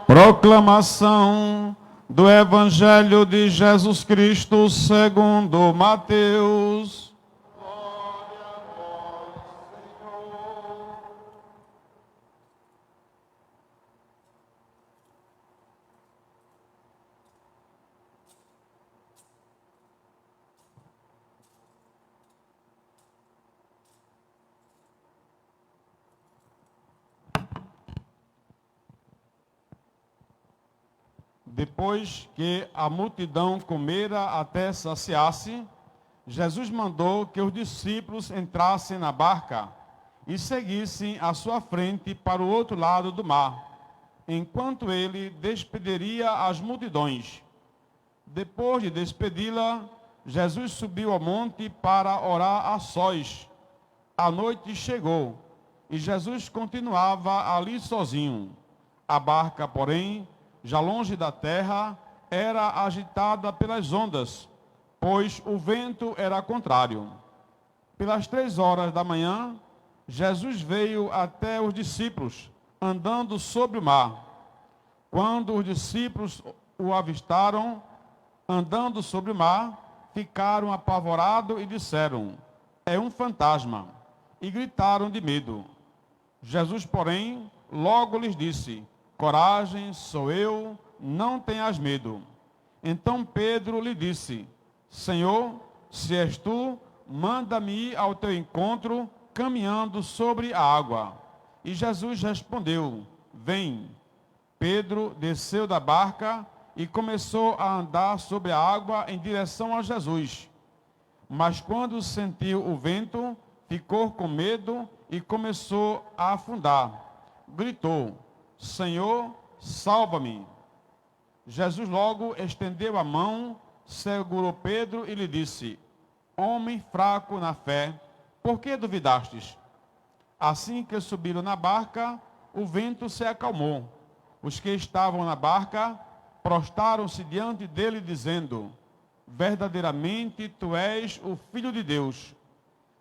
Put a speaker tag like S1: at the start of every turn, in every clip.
S1: Proclamação do Evangelho de Jesus Cristo segundo Mateus. Glória a vós, Senhor. Depois que a multidão comera até saciar-se, Jesus mandou que os discípulos entrassem na barca e seguissem à sua frente para o outro lado do mar, enquanto ele despediria as multidões. Depois de despedi-la, Jesus subiu ao monte para orar a sós. A noite chegou e Jesus continuava ali sozinho. A barca, porém, já longe da terra, era agitada pelas ondas, pois o vento era contrário. Pelas 3 horas da manhã, Jesus veio até os discípulos, andando sobre o mar. Quando os discípulos o avistaram, andando sobre o mar, ficaram apavorados e disseram: "É um fantasma", e gritaram de medo. Jesus, porém, logo lhes disse: "Coragem, sou eu, não tenhas medo." Então Pedro lhe disse: "Senhor, se és tu, manda-me ir ao teu encontro, caminhando sobre a água." E Jesus respondeu: "Vem." Pedro desceu da barca e começou a andar sobre a água em direção a Jesus. Mas quando sentiu o vento, ficou com medo e começou a afundar. Gritou: "Senhor, salva-me." Jesus logo estendeu a mão, segurou Pedro e lhe disse: "Homem fraco na fé, por que duvidastes?" Assim que subiram na barca, o vento se acalmou. Os que estavam na barca prostraram-se diante dele, dizendo: "Verdadeiramente tu és o Filho de Deus."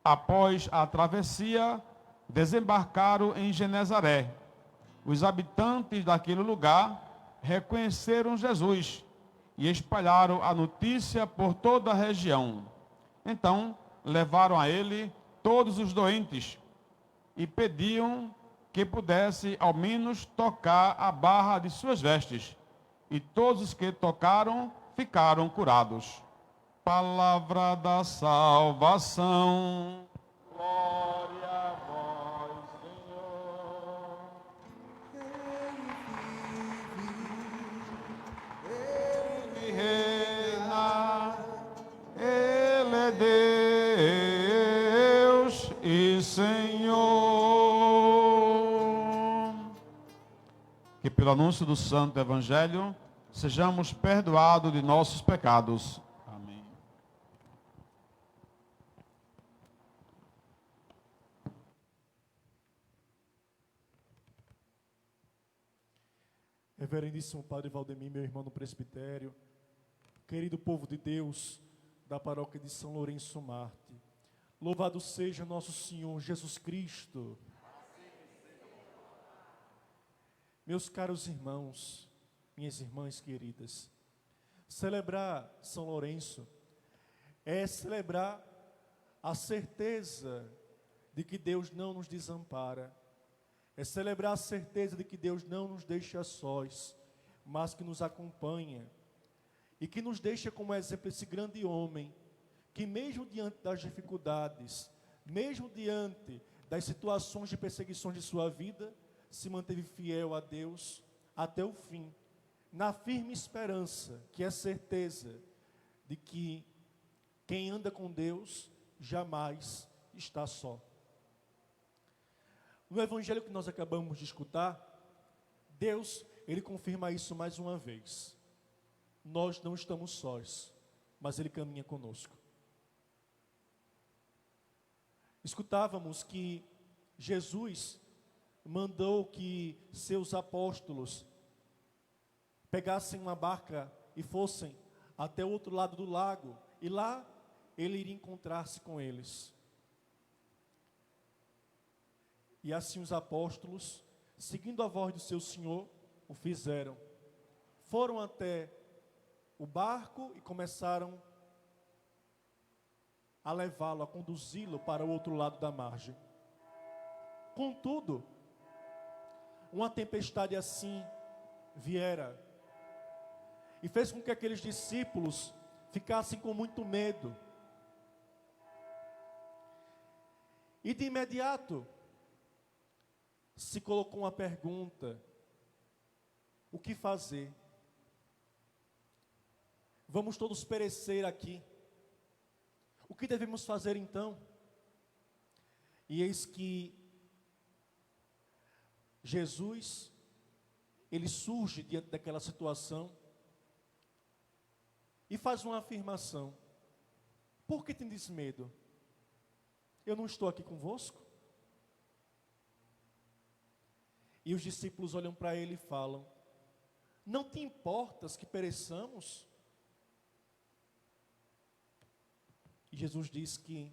S1: Após a travessia, desembarcaram em Genezaré. Os habitantes daquele lugar reconheceram Jesus e espalharam a notícia por toda a região. Então, levaram a ele todos os doentes e pediam que pudesse ao menos tocar a barra de suas vestes. E todos os que tocaram ficaram curados. Palavra da salvação. Glória a vós, Senhor. Ele reina, Ele é Deus e Senhor. Que pelo anúncio do Santo Evangelho sejamos perdoados de nossos pecados. Amém.
S2: Reverendíssimo Padre Valdemir, meu irmão no presbitério, querido povo de Deus da paróquia de São Lourenço Marte, louvado seja nosso Senhor Jesus Cristo. Meus caros irmãos, minhas irmãs queridas, celebrar São Lourenço é celebrar a certeza de que Deus não nos desampara, é celebrar a certeza de que Deus não nos deixa sós, mas que nos acompanha e que nos deixa como exemplo esse grande homem que, mesmo diante das dificuldades, mesmo diante das situações de perseguição de sua vida, se manteve fiel a Deus até o fim, na firme esperança, que é certeza de que quem anda com Deus jamais está só. No evangelho que nós acabamos de escutar, Deus, ele confirma isso mais uma vez. Nós não estamos sós, mas ele caminha conosco. Escutávamos que Jesus mandou que seus apóstolos pegassem uma barca e fossem até o outro lado do lago, e lá ele iria encontrar-se com eles. E assim os apóstolos, seguindo a voz do seu Senhor, o fizeram. Foram até o barco e começaram a levá-lo, a conduzi-lo para o outro lado da margem. Contudo, uma tempestade assim viera e fez com que aqueles discípulos ficassem com muito medo. E de imediato se colocou uma pergunta: o que fazer? Vamos todos perecer aqui. O que devemos fazer então? E eis que Jesus, ele surge diante daquela situação e faz uma afirmação: por que tendes medo? Eu não estou aqui convosco? E os discípulos olham para ele e falam: não te importas que pereçamos? E Jesus diz que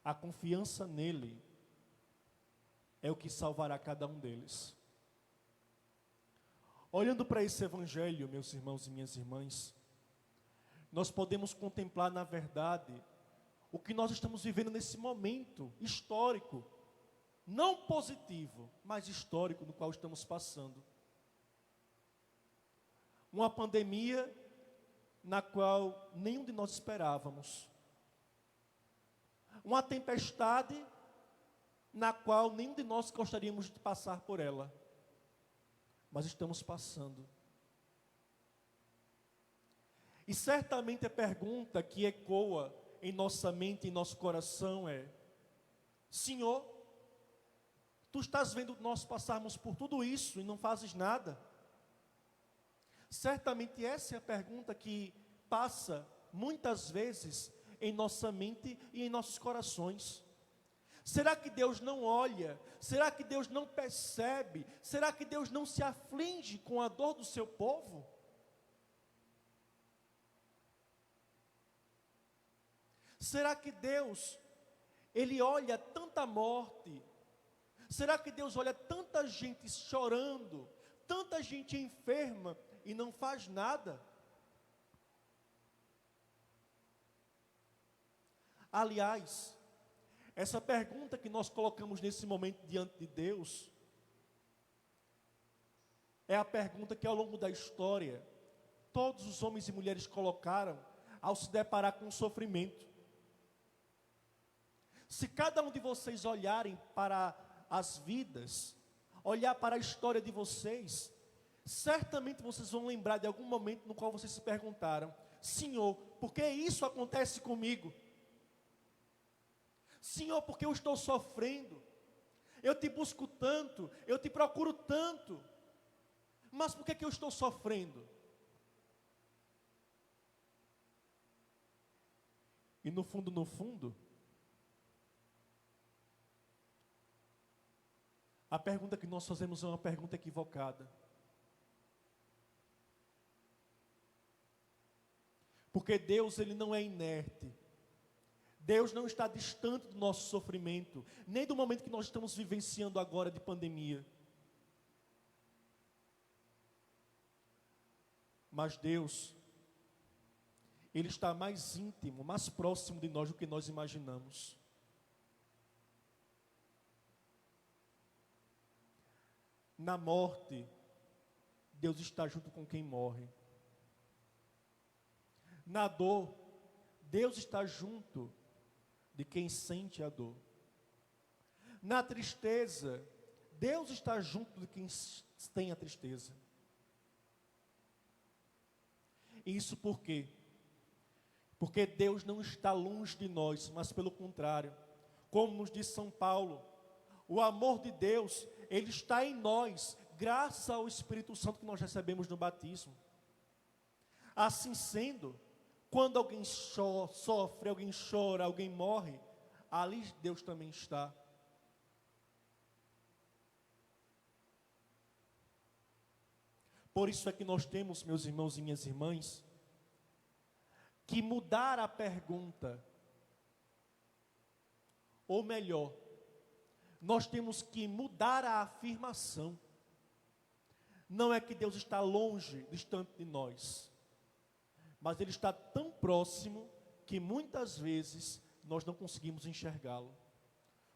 S2: a confiança nele é o que salvará cada um deles. Olhando para esse evangelho, meus irmãos e minhas irmãs, nós podemos contemplar, na verdade, o que nós estamos vivendo nesse momento histórico, não positivo, mas histórico, no qual estamos passando. Uma pandemia na qual nenhum de nós esperávamos. Uma tempestade na qual nenhum de nós gostaríamos de passar por ela. Mas estamos passando. E certamente a pergunta que ecoa em nossa mente, em nosso coração é: Senhor, Tu estás vendo nós passarmos por tudo isso e não fazes nada? Certamente essa é a pergunta que passa muitas vezes em nossa mente e em nossos corações. Será que Deus não olha? Será que Deus não percebe? Será que Deus não se aflige com a dor do seu povo? Será que Deus, Ele olha tanta morte? Será que Deus olha tanta gente chorando, tanta gente enferma e não faz nada? Aliás, essa pergunta que nós colocamos nesse momento diante de Deus é a pergunta que ao longo da história todos os homens e mulheres colocaram ao se deparar com o sofrimento. Se cada um de vocês olharem para as vidas, olhar para a história de vocês, certamente vocês vão lembrar de algum momento no qual vocês se perguntaram: Senhor, por que isso acontece comigo? Senhor, por que eu estou sofrendo? Eu te busco tanto, eu te procuro tanto, mas por que eu estou sofrendo? E no fundo, a pergunta que nós fazemos é uma pergunta equivocada. Porque Deus, Ele não é inerte. Deus não está distante do nosso sofrimento, nem do momento que nós estamos vivenciando agora de pandemia. Mas Deus, Ele está mais íntimo, mais próximo de nós do que nós imaginamos. Na morte, Deus está junto com quem morre. Na dor, Deus está junto de quem sente a dor. Na tristeza, Deus está junto de quem tem a tristeza. Isso por quê? Porque Deus não está longe de nós, mas pelo contrário, como nos diz São Paulo, o amor de Deus, Ele está em nós, graças ao Espírito Santo que nós recebemos no batismo. Assim sendo, quando alguém sofre, alguém chora, alguém morre, ali Deus também está. Por isso é que nós temos, meus irmãos e minhas irmãs, que mudar a pergunta, ou melhor, nós temos que mudar a afirmação. não é que Deus está longe, distante de nós, mas Ele está tão próximo que muitas vezes nós não conseguimos enxergá-lo,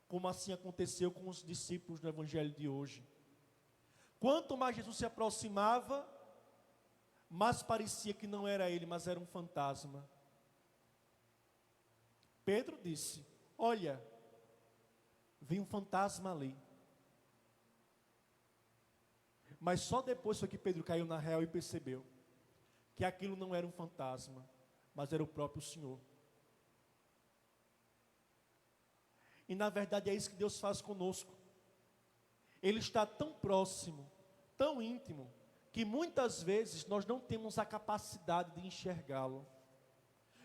S2: como assim aconteceu com os discípulos do Evangelho de hoje. Quanto mais Jesus se aproximava, mais parecia que não era Ele, mas era um fantasma. Pedro disse: olha, vem um fantasma ali. Mas só depois foi que Pedro caiu na real e percebeu que aquilo não era um fantasma, mas era o próprio Senhor. E na verdade é isso que Deus faz conosco. Ele está tão próximo, tão íntimo, que muitas vezes nós não temos a capacidade de enxergá-lo.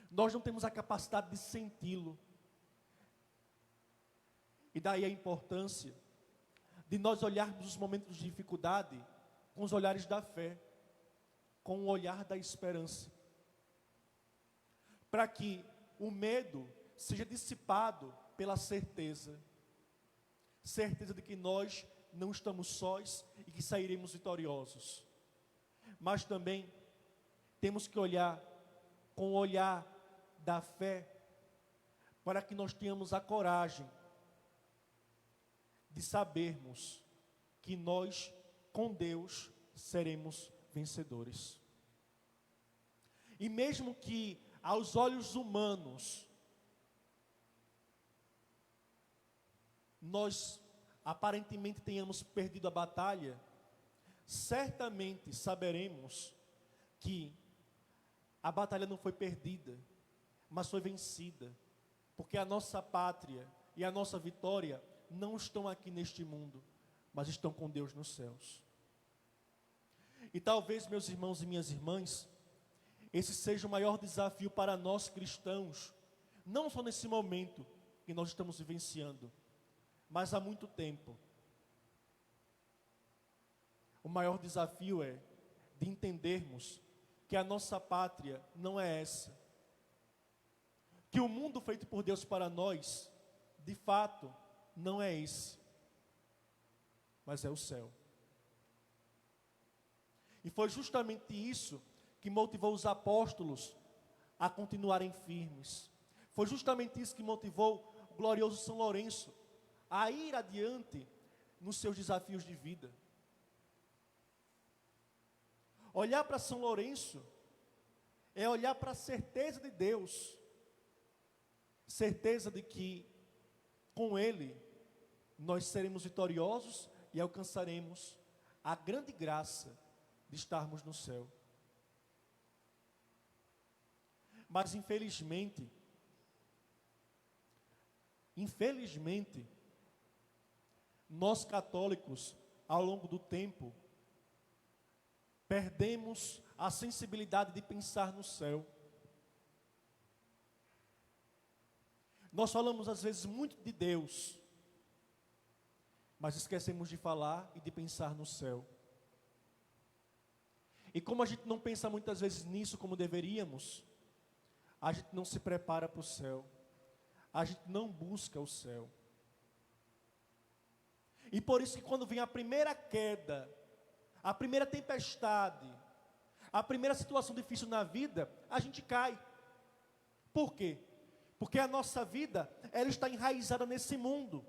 S2: Nós não temos a capacidade de senti-lo. E daí a importância de nós olharmos os momentos de dificuldade com os olhares da fé, com o olhar da esperança, para que o medo seja dissipado pela certeza de que nós não estamos sós e que sairemos vitoriosos. Mas também temos que olhar com o olhar da fé, para que nós tenhamos a coragem de sabermos que nós, com Deus, seremos vencedores. E mesmo que aos olhos humanos nós aparentemente tenhamos perdido a batalha, certamente saberemos que a batalha não foi perdida, mas foi vencida, porque a nossa pátria e a nossa vitória não estão aqui neste mundo, mas estão com Deus nos céus. E talvez, meus irmãos e minhas irmãs, esse seja o maior desafio para nós cristãos, não só nesse momento que nós estamos vivenciando, mas há muito tempo. O maior desafio é de entendermos que a nossa pátria não é essa, que o mundo feito por Deus para nós, de fato, não é esse, mas é o céu. E foi justamente isso que motivou os apóstolos a continuarem firmes. Foi justamente isso que motivou o glorioso São Lourenço a ir adiante nos seus desafios de vida. Olhar para São Lourenço é olhar para a certeza de Deus, certeza de que com Ele nós seremos vitoriosos e alcançaremos a grande graça de estarmos no céu. Mas infelizmente, nós católicos, ao longo do tempo, perdemos a sensibilidade de pensar no céu. Nós falamos às vezes muito de Deus, mas esquecemos de falar e de pensar no céu. E como a gente não pensa muitas vezes nisso como deveríamos, a gente não se prepara para o céu, a gente não busca o céu. E por isso que quando vem a primeira queda, a primeira tempestade, a primeira situação difícil na vida, a gente cai. Por quê? Porque a nossa vida, ela está enraizada nesse mundo.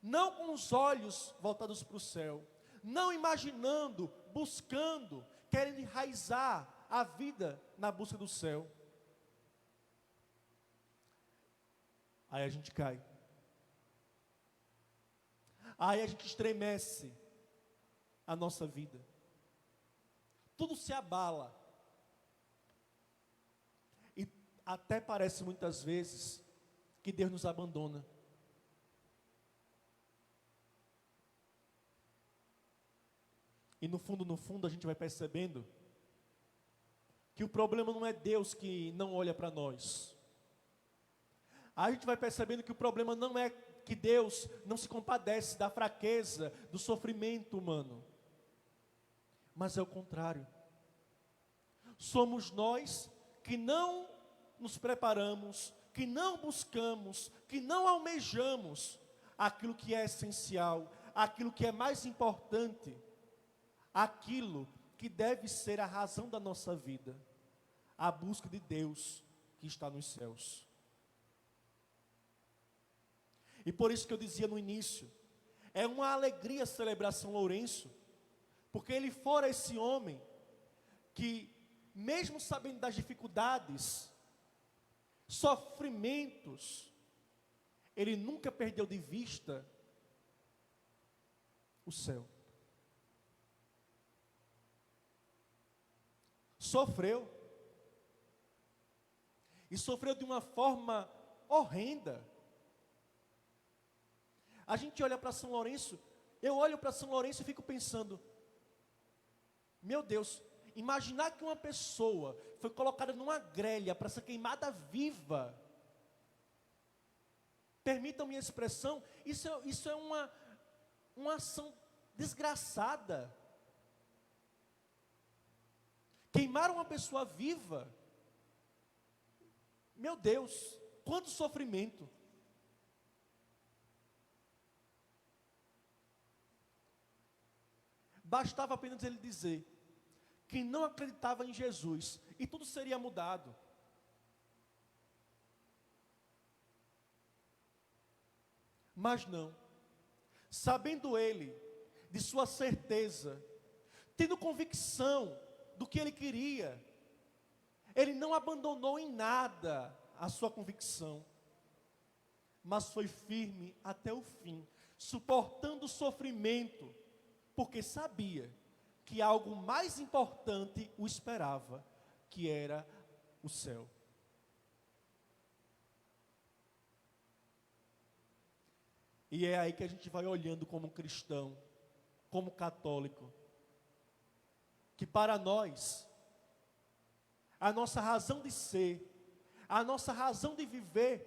S2: Não com os olhos voltados para o céu, não imaginando, buscando, querendo enraizar a vida na busca do céu. Aí a gente cai. Aí a gente estremece a nossa vida. Tudo se abala. E até parece muitas vezes que Deus nos abandona. E no fundo a gente vai percebendo que o problema não é Deus que não olha para nós. A gente vai percebendo que o problema não é que Deus não se compadece da fraqueza, do sofrimento humano. Mas é o contrário. Somos nós que não nos preparamos, que não buscamos, que não almejamos aquilo que é essencial, aquilo que é mais importante, aquilo que deve ser a razão da nossa vida, a busca de Deus que está nos céus. E por isso que eu dizia no início, é uma alegria celebrar São Lourenço, porque ele fora esse homem que, mesmo sabendo das dificuldades, sofrimentos, ele nunca perdeu de vista o céu. Sofreu. E sofreu de uma forma horrenda. A gente olha para São Lourenço, eu olho para São Lourenço e fico pensando, meu Deus, imaginar que uma pessoa foi colocada numa grelha para ser queimada viva. Permitam-me a expressão, isso é uma ação desgraçada. Queimar uma pessoa viva, meu Deus, quanto sofrimento. Bastava apenas ele dizer que não acreditava em Jesus e tudo seria mudado. Mas não, sabendo ele de sua certeza, tendo convicção do que ele queria, ele não abandonou em nada a sua convicção, mas foi firme até o fim, suportando o sofrimento, porque sabia que algo mais importante o esperava, que era o céu. E é aí que a gente vai olhando como cristão, como católico, que para nós, a nossa razão de ser, a nossa razão de viver,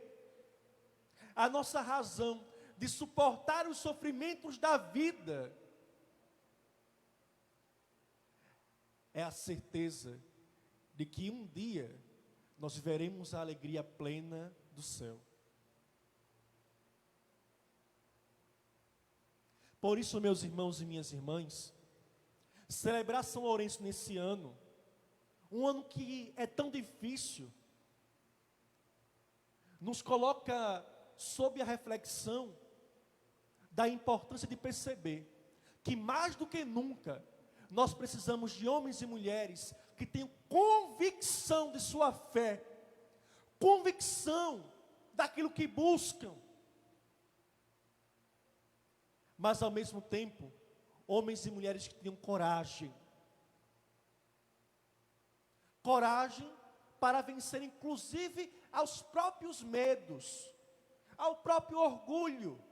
S2: a nossa razão de suportar os sofrimentos da vida, é a certeza de que um dia nós veremos a alegria plena do céu. Por isso, meus irmãos e minhas irmãs, celebrar São Lourenço nesse ano, um ano que é tão difícil, nos coloca sob a reflexão da importância de perceber que mais do que nunca, nós precisamos de homens e mulheres que tenham convicção de sua fé, convicção daquilo que buscam, mas ao mesmo tempo, homens e mulheres que tenham coragem. Coragem para vencer inclusive aos próprios medos, ao próprio orgulho.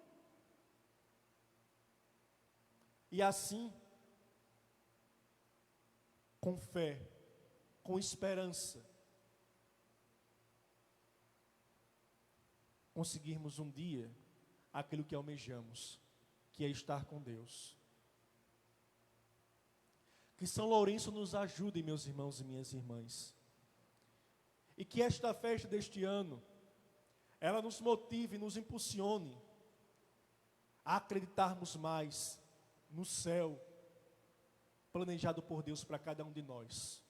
S2: E assim, com fé, com esperança, conseguirmos um dia aquilo que almejamos, que é estar com Deus. Que São Lourenço nos ajude, meus irmãos e minhas irmãs. E que esta festa deste ano, ela nos motive, nos impulsione a acreditarmos mais no céu planejado por Deus para cada um de nós.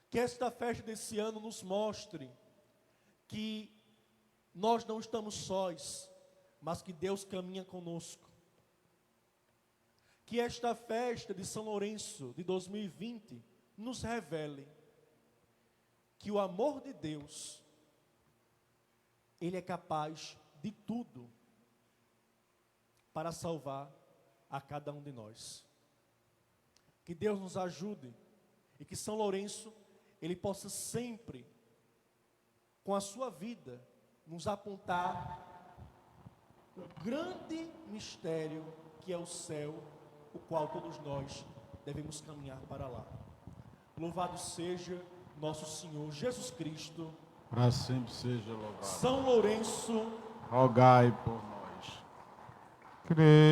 S2: Que esta festa desse ano nos mostre que nós não estamos sós, mas que Deus caminha conosco. Que esta festa de São Lourenço de 2020 nos revele que o amor de Deus, Ele é capaz de tudo para salvar a cada um de nós. Que Deus nos ajude e que São Lourenço, ele possa sempre, com a sua vida, nos apontar o grande mistério que é o céu, o qual todos nós devemos caminhar para lá. Louvado seja nosso Senhor Jesus Cristo.
S1: Para sempre seja louvado.
S2: São Lourenço,
S1: Rogai por nós.